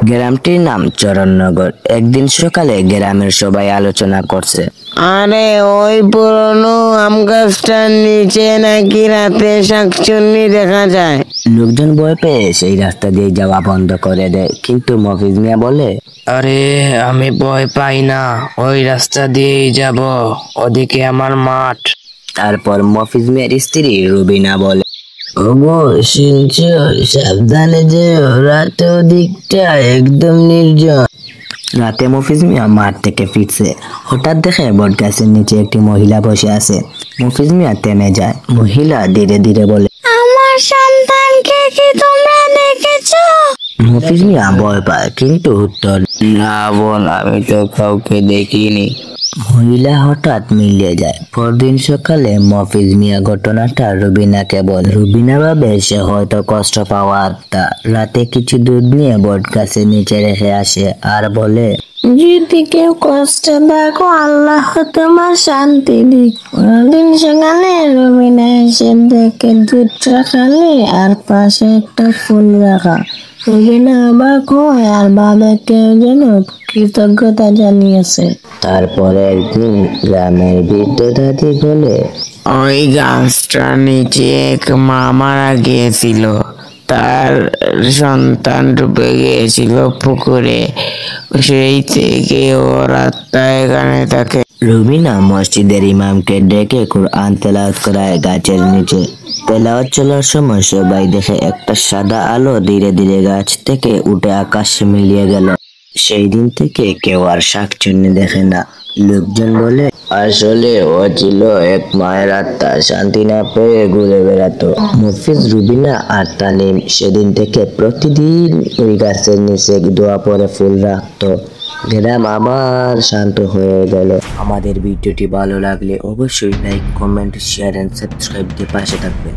গ্রামটির নাম চরণনগর। একদিন সকালে গ্রামের সবাই আলোচনা করছে, আরে ওই পুরনো আম গাছটার নিচে নাকি রাতে শাকচুন্নি দেখা যায়। লোকজন ভয় পেয়ে সেই রাস্তা দিয়ে যাওয়া বন্ধ করে দেয়, কিন্তু মফিজ মিয়া বলে, আরে আমি ভয় পাই না, ওই রাস্তা দিয়েই যাব, ওদিকে আমার মাঠ। তারপর মফিজ মিয়ার স্ত্রী রুবিনা বলে, ওগো শুনছো, সাবধানে যে রাতে ওদিকটা একদম নির্জন। রাতে মফিজ মিয়া মাঠ থেকে ফিরছে, হঠাৎ দেখে বট গাছের নিচে একটি মহিলা বসে আছে। মফিজ মিয়া থেমে যায়। মহিলা ধীরে ধীরে বলে, আমার সন্তানকে কি তোমরা দেখেছো? মফিজ মিয়া ভয় পায়, কিন্তু উত্তর, না বোন, আমি তো কাউকে দেখিনি। মহিলা হঠাৎ মিলিয়ে যায়। পরদিন সকালে মফিজ মিয়া ঘটনাটা রুবিনাকে বলে। রুবিনা ভাবে সে হয়তো কষ্ট পাওয়া আত্মা। রাতে কিছু দুধ নিয়ে বট গাছের নিচে রেখে আসে আর বলে, যদি কেউ কষ্ট দেখো, আল্লাহ তোমার শান্তি দিক। পরদিন সকালে রবিনা এসে দেখে দুধটা খালি আর পাশে একটা ফুল রাখা। রবিনা অবাক হয় আর ভাবে কেউ যেন কৃতজ্ঞতা জানিয়েছে। তারপরে একদিন গ্রামের বৃদ্ধ দাদি বলে, ওই গাছটার নিচে এক মা মারা গিয়েছিল, তার সন্তান ডুবে গিয়েছিল পুকুরে, সেই থেকে ওর আত্মা এখানে থাকে। রুবিনা মসজিদের ইমামকে ডেকে কুরআন তেলাওয়াত করায় গাছের নিচে। তেলাওয়াত চলার সময় সবাই দেখে একটা সাদা আলো ধীরে ধীরে গাছ থেকে উঠে আকাশে মিলিয়ে গেল। সেই দিন থেকে কেউ আর শাকচুন্নি দেখে না। লোকজন বলে, আসলে ও ছিল এক মায়ের আত্মা, শান্তি না পেয়ে ঘুরে বেড়াতো। মফিজ, রুবিনা আর তানিম সেদিন থেকে প্রতিদিন ওই গাছের নিচে দোয়া পরে ফুল রাখতো। গ্রাম আবার শান্ত হয়ে গেল। আমাদের ভিডিওটি ভালো লাগলে অবশ্যই like, comment, share and subscribe দিয়ে পাশে থাকবেন।